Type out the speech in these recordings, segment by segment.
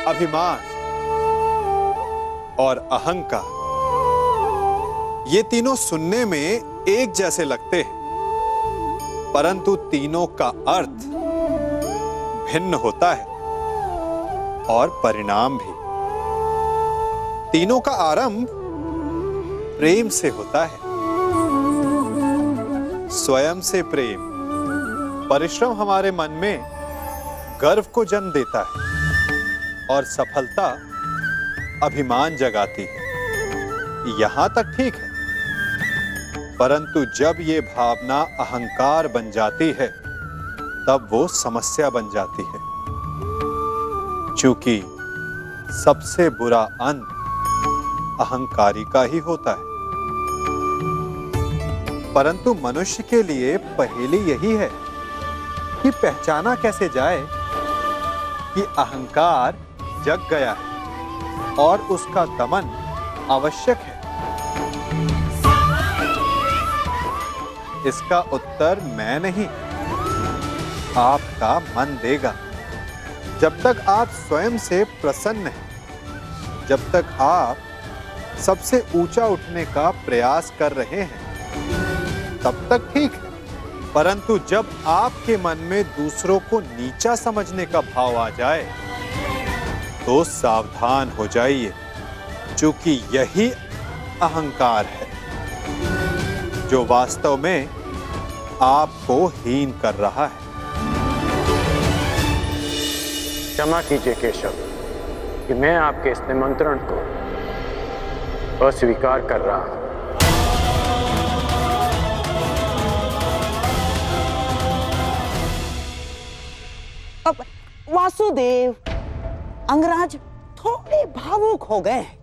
अभिमान और अहंकार, ये तीनों सुनने में एक जैसे लगते हैं, परंतु तीनों का अर्थ भिन्न होता है और परिणाम भी। तीनों का आरंभ प्रेम से होता है। स्वयं से प्रेम, परिश्रम हमारे मन में गर्व को जन्म देता है और सफलता अभिमान जगाती है। यहां तक ठीक है, परंतु जब ये भावना अहंकार बन जाती है तब वो समस्या बन जाती है, क्योंकि सबसे बुरा अंत अहंकारी का ही होता है। परंतु मनुष्य के लिए पहेली यही है कि पहचाना कैसे जाए कि अहंकार जग गया है और उसका दमन आवश्यक है। इसका उत्तर मैं नहीं, आपका मन देगा। जब तक आप स्वयं से प्रसन्न हैं, जब तक आप सबसे ऊंचा उठने का प्रयास कर रहे हैं, तब तक ठीक है। परंतु जब आपके मन में दूसरों को नीचा समझने का भाव आ जाए तो सावधान हो जाइए, क्योंकि यही अहंकार है जो वास्तव में आपको हीन कर रहा है। क्षमा कीजिए केशव कि मैं आपके इस निमंत्रण को अस्वीकार कर रहा हूं। अब वासुदेव, अंगराज थोड़े भावुक हो गए हैं,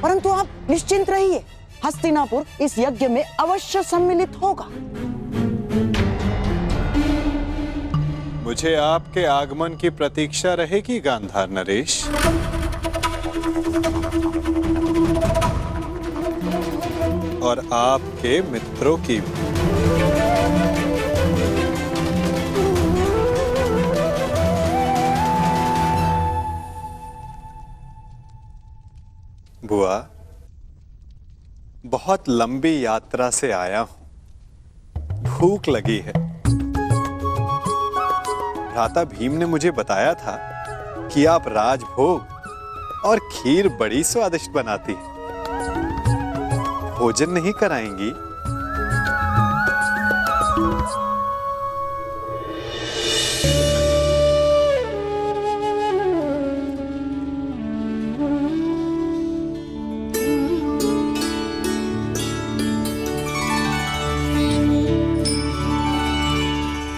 परंतु आप निश्चिंत रहिए, हस्तिनापुर इस यज्ञ में अवश्य सम्मिलित होगा। मुझे आपके आगमन की प्रतीक्षा रहेगी गांधार नरेश। और आपके मित्रों की भी। बुआ, बहुत लंबी यात्रा से आया हूं, भूख लगी है। भ्राता भीम ने मुझे बताया था कि आप राजभोग और खीर बड़ी स्वादिष्ट बनाती हैं। भोजन नहीं कराएंगी?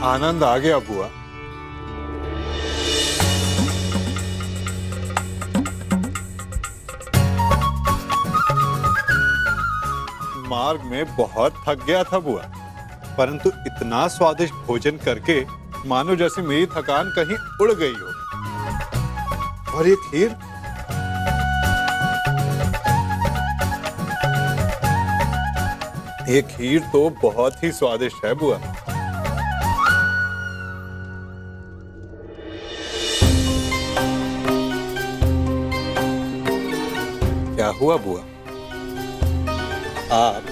आनंद आ गया बुआ। मार्ग में बहुत थक गया था बुआ, परंतु इतना स्वादिष्ट भोजन करके मानो जैसे मेरी थकान कहीं उड़ गई हो। और ये खीर, ये खीर तो बहुत ही स्वादिष्ट है बुआ। क्या हुआ बुआ, आप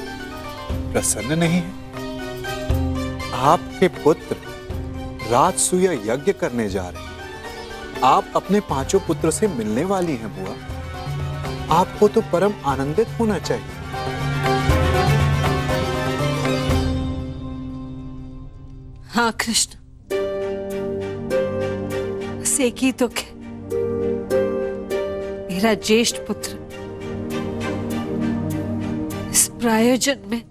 प्रसन्न नहीं हैं? आपके पुत्र राजसूय यज्ञ करने जा रहे हैं। आप अपने पांचों पुत्र से मिलने वाली हैं बुआ। आपको तो परम आनंदित होना चाहिए। हाँ कृष्ण, बस एक ही दुख है, मेरा ज्येष्ठ पुत्र इस प्रायोजन में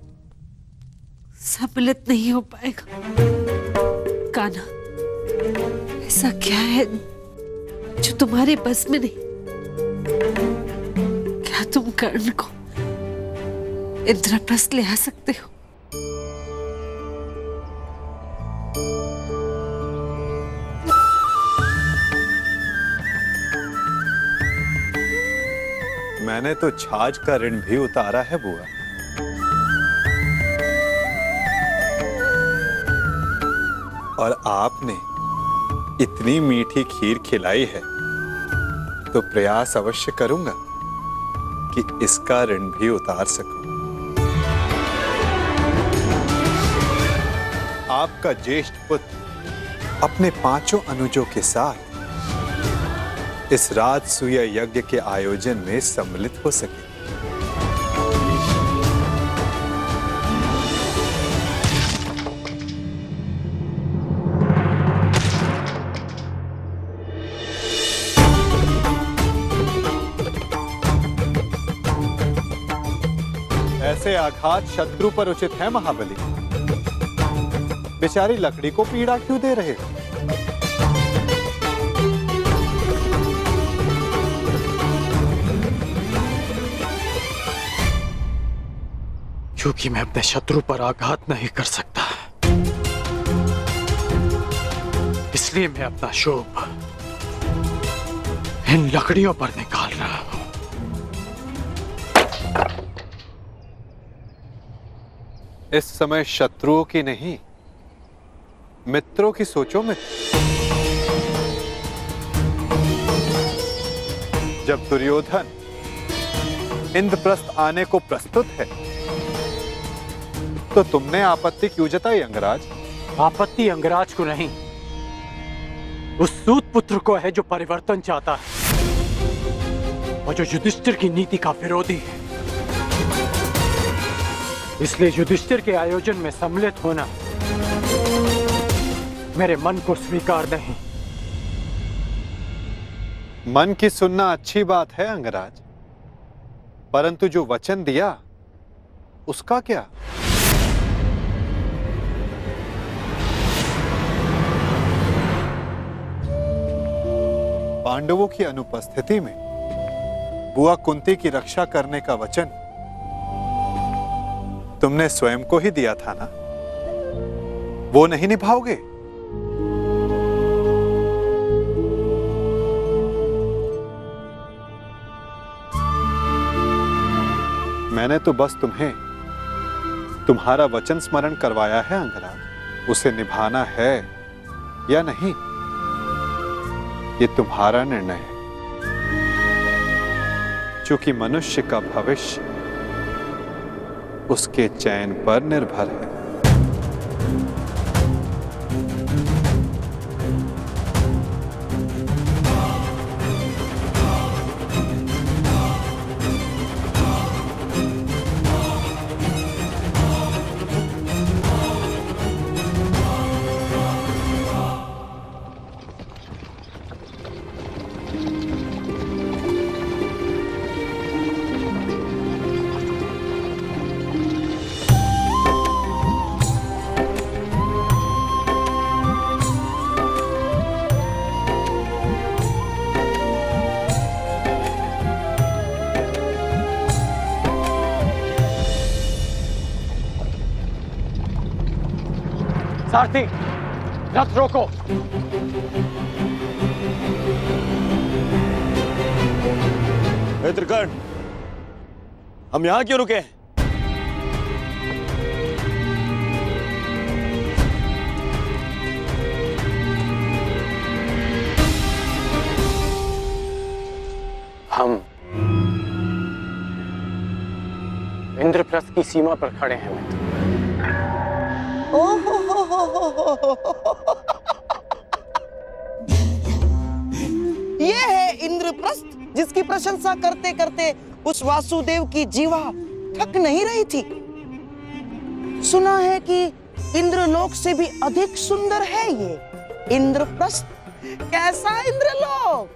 सम्मिलित नहीं हो पाएगा। कान्हा, ऐसा क्या है जो तुम्हारे बस में नहीं? क्या तुम कर्ण को इंद्रप्रस्थ ले आ सकते हो? मैंने तो छाछ का ऋण भी उतारा है बुआ। और आपने इतनी मीठी खीर खिलाई है, तो प्रयास अवश्य करूंगा कि इसका ऋण भी उतार सकूं। आपका ज्येष्ठ पुत्र अपने 5 अनुजों के साथ इस राजसूय यज्ञ के आयोजन में सम्मिलित हो सके। ऐसे आघात शत्रु पर उचित है महाबली। बेचारी लकड़ी को पीड़ा क्यों दे रहे हो? क्योंकि मैं अपने शत्रु पर आघात नहीं कर सकता, इसलिए मैं अपना शोभ इन लकड़ियों पर निकाल रहा हूं। इस समय शत्रुओं की नहीं, मित्रों की सोचो मित्र। जब दुर्योधन इंद्रप्रस्थ आने को प्रस्तुत है, तो तुमने आपत्ति क्यों जताई अंगराज? आपत्ति अंगराज को नहीं, उस सूत पुत्र को है जो परिवर्तन चाहता है और जो युधिष्ठिर की नीति का विरोधी है। इसलिए युधिष्ठिर के आयोजन में सम्मिलित होना मेरे मन को स्वीकार नहीं। मन की सुनना अच्छी बात है अंगराज, परंतु जो वचन दिया उसका क्या? पांडवों की अनुपस्थिति में बुआ कुंती की रक्षा करने का वचन तुमने स्वयं को ही दिया था ना, वो नहीं निभाओगे? मैंने तो बस तुम्हें तुम्हारा वचन स्मरण करवाया है अंगराज। उसे निभाना है या नहीं, ये तुम्हारा निर्णय है। क्योंकि मनुष्य का भविष्य उसके चयन पर निर्भर है। सारथी, रथ रोको। त्रिकर्ण, हम यहां क्यों रुके? हम इंद्रप्रस्थ की सीमा पर खड़े हैं मित्र। ये है इंद्रप्रस्थ, जिसकी प्रशंसा करते करते उस वासुदेव की जीवा थक नहीं रही थी। सुना है कि इंद्रलोक से भी अधिक सुंदर है ये इंद्रप्रस्थ। कैसा इंद्रलोक!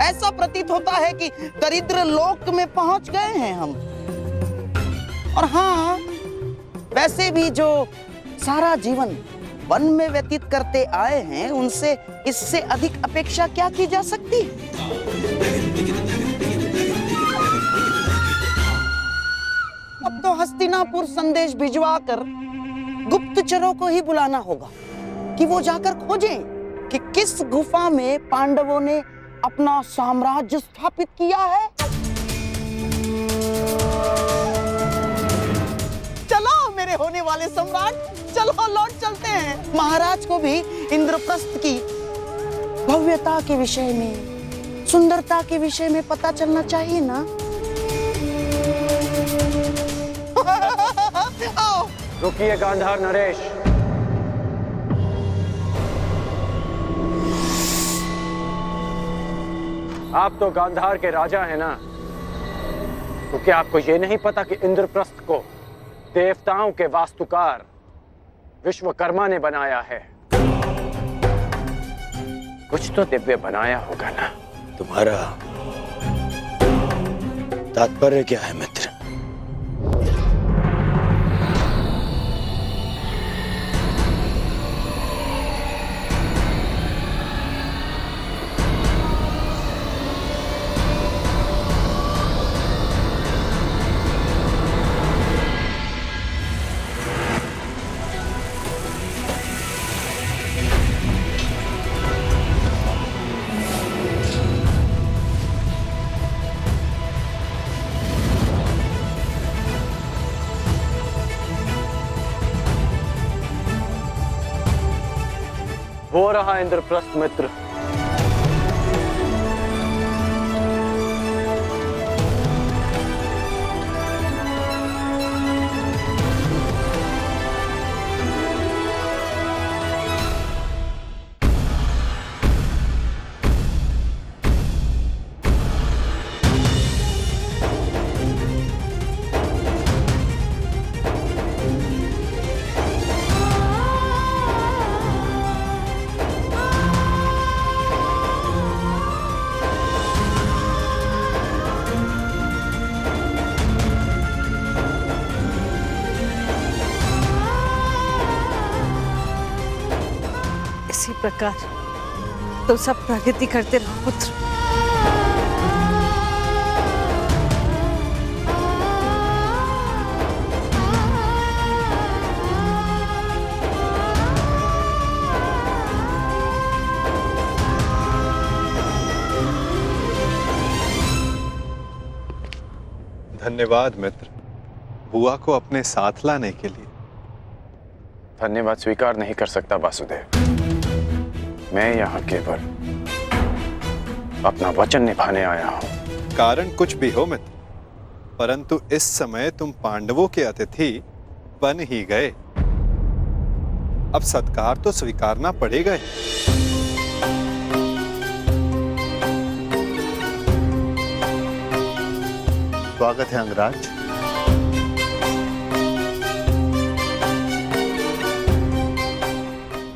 ऐसा प्रतीत होता है कि दरिद्र लोक में पहुंच गए हैं हम। और हाँ, वैसे भी जो सारा जीवन वन में व्यतीत करते आए हैं, उनसे इससे अधिक अपेक्षा क्या की जा सकती? अब तो हस्तिनापुर संदेश भिजवाकर गुप्तचरों को ही बुलाना होगा कि वो जाकर खोजें कि किस गुफा में पांडवों ने अपना साम्राज्य स्थापित किया है। चलो मेरे होने वाले सम्राट, चलो लौट चलते हैं। महाराज को भी इंद्रप्रस्थ की भव्यता के विषय में सुंदरता के विषय में पता चलना चाहिए ना। आओ। रुकिए गांधार नरेश। आप तो गांधार के राजा हैं ना, तो क्या आपको यह नहीं पता कि इंद्रप्रस्थ को देवताओं के वास्तुकार विश्वकर्मा ने बनाया है? कुछ तो दिव्य बनाया होगा ना। तुम्हारा तात्पर्य क्या है मित्र? हो रहा इंद्रप्रस्थ मित्र। इसी प्रकार तो सब प्रगति करते रहो पुत्र। धन्यवाद मित्र, बुआ को अपने साथ लाने के लिए। धन्यवाद स्वीकार नहीं कर सकता वासुदेव। मैं यहाँ केवल अपना वचन निभाने आया हूँ। कारण कुछ भी हो मित्र, परंतु इस समय तुम पांडवों के अतिथि बन ही गए। अब सत्कार तो स्वीकारना पड़ेगा ही। स्वागत है अंगराज।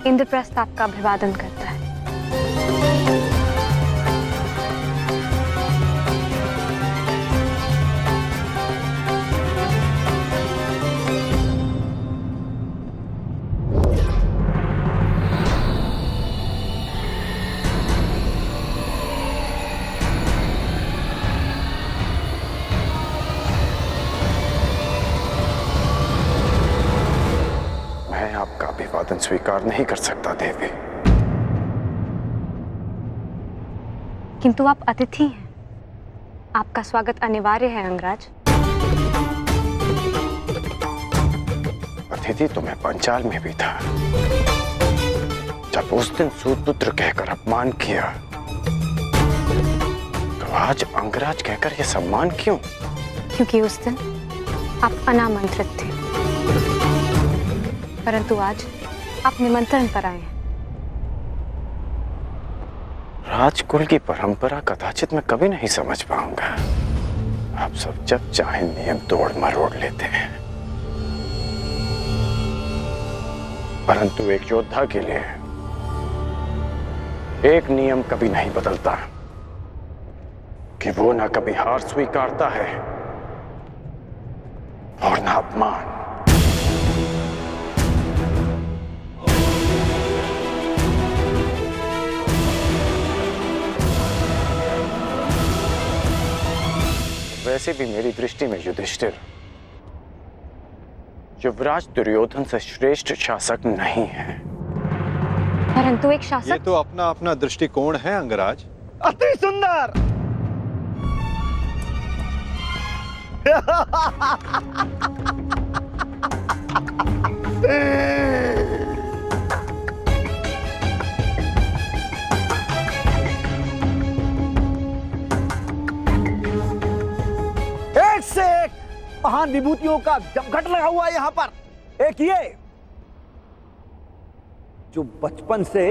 इंद्रप्रस्थ आपका अभिवादन करता है। मैं आपका अभिवादन स्वीकार नहीं कर सकता देवी। किंतु आप अतिथि हैं, आपका स्वागत अनिवार्य है अंगराज। अतिथि तो मैं पंचाल में भी था, जब उस दिन सूतपुत्र कहकर अपमान किया, तो आज अंगराज कहकर यह सम्मान क्यों? क्योंकि उस दिन आप अनामंत्रित थे, परंतु आज आप निमंत्रण पर आए हैं। राजकुल की परंपरा कदाचित मैं कभी नहीं समझ पाऊंगा। आप सब जब चाहे नियम तोड़ मरोड़ लेते हैं, परंतु एक योद्धा के लिए एक नियम कभी नहीं बदलता कि वो ना कभी हार स्वीकारता है और ना अपमान। वैसे भी मेरी दृष्टि में युधिष्ठिर युवराज दुर्योधन से श्रेष्ठ शासक नहीं है। परंतु एक ये शासक तो अपना अपना दृष्टिकोण है अंगराज। अति सुंदर। महान विभूतियों का जमघट लगा हुआ है यहाँ पर। एक ये जो बचपन से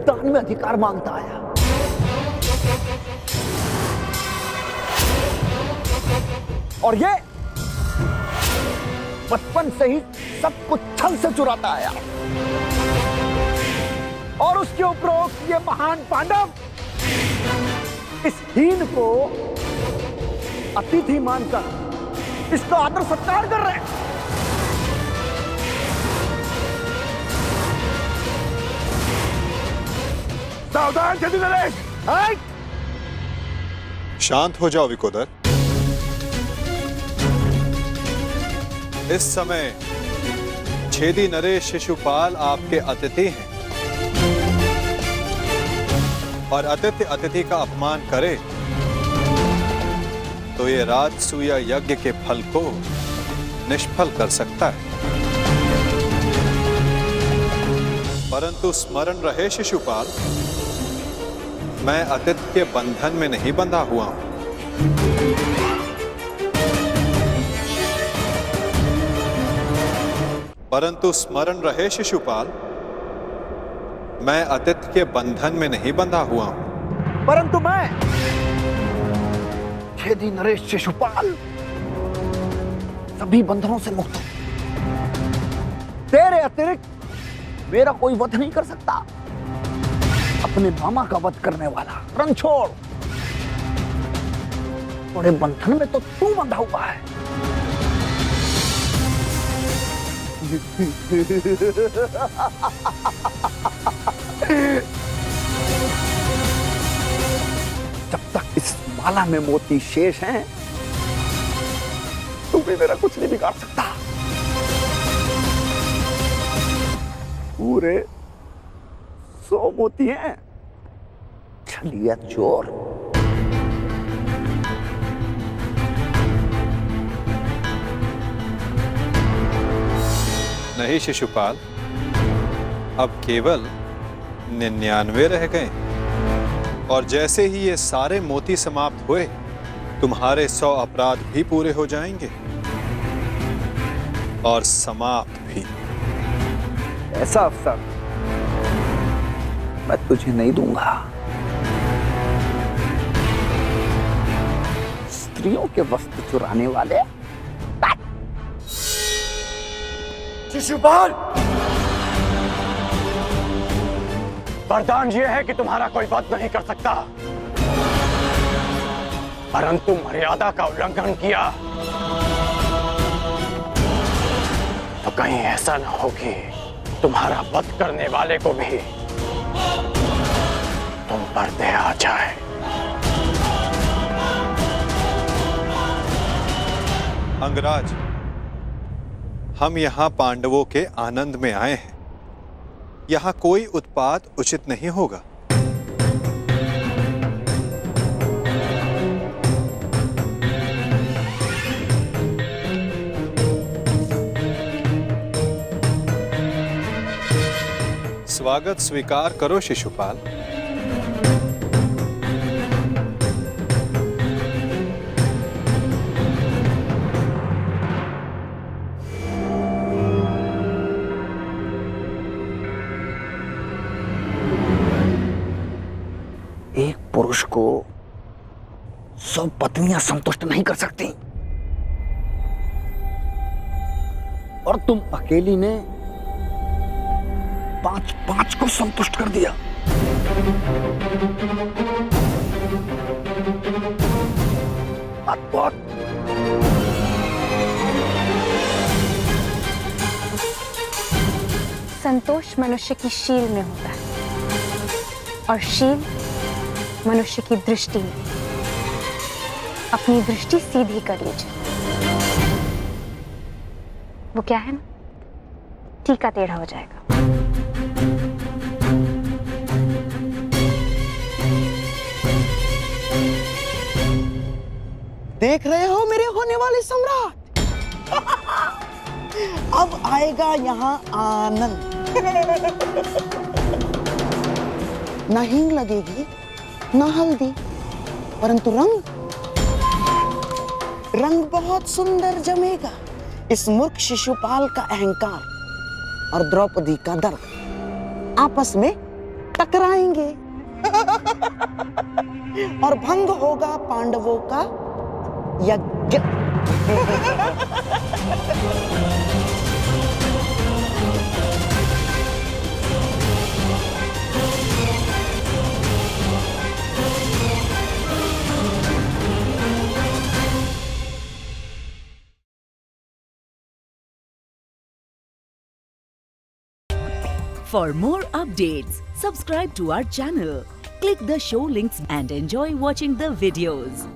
दान में अधिकार मांगता आया, और ये बचपन से ही सब कुछ छल से चुराता आया, और उसके उपरोक्त ये महान पांडव इस हीन को अतिथि मानकर इसका आदर सत्कार कर रहे हैं। सावधान छेदी नरेश। शांत हो जाओ विकोदर। इस समय छेदी नरेश शिशुपाल आपके अतिथि हैं, और अतिथि अतिथि का अपमान करे तो ये राजसूय यज्ञ के फल को निष्फल कर सकता है। परंतु स्मरण रहे शिशुपाल, मैं अतिथि के बंधन में नहीं बंधा हुआ हूं। परंतु स्मरण रहे शिशुपाल, मैं अतिथि के बंधन में नहीं बंधा हुआ हूं। परंतु मैं छेदी नरेश शिशुपाल सभी बंधनों से मुक्त हूं। तेरे अतिरिक्त मेरा कोई वध नहीं कर सकता। अपने मामा का वध करने वाला रणछोड़, थोड़े बंधन में तो तू बंधा हुआ है। जब तक इस माला में मोती शेष हैं, तू भी मेरा कुछ नहीं बिगाड़ सकता। पूरे 100 मोती हैं। छलिया चोर। नहीं शिशुपाल, अब केवल 99 रह गए, और जैसे ही ये सारे मोती समाप्त हुए, तुम्हारे 100 अपराध भी पूरे हो जाएंगे और समाप्त भी। ऐसा अवसर मैं तुझे नहीं दूंगा। स्त्रियों के वस्त्र चुराने वाले। शिशुपाल, वरदान यह है कि तुम्हारा कोई वध नहीं कर सकता, परंतु मर्यादा का उल्लंघन किया तो कहीं ऐसा न हो कि तुम्हारा वध करने वाले को भी तुम पर दया आ जाए। अंगराज, हम यहाँ पांडवों के आनंद में आए हैं। यहाँ कोई उत्पात उचित नहीं होगा। स्वागत स्वीकार करो शिशुपाल। एक पुरुष को 100 पत्नियां संतुष्ट नहीं कर सकती, और तुम अकेली ने 5 को संतुष्ट कर दिया। अद्भुत। संतोष मनुष्य की शील में होता है, और शील मनुष्य की दृष्टि में। अपनी दृष्टि सीधी कर लीजिए। वो क्या है ना, टीका टेढ़ा हो जाएगा। देख रहे हो मेरे होने वाले सम्राट? अब आएगा यहाँ आनंद। न हींग लगेगी, न हल्दी, परंतु रंग रंग बहुत सुंदर जमेगा। इस मूर्ख शिशुपाल का अहंकार और द्रौपदी का दर्द आपस में टकराएंगे और भंग होगा पांडवों का यज्ञ। For more updates, subscribe to our channel, click the show links and enjoy watching the videos.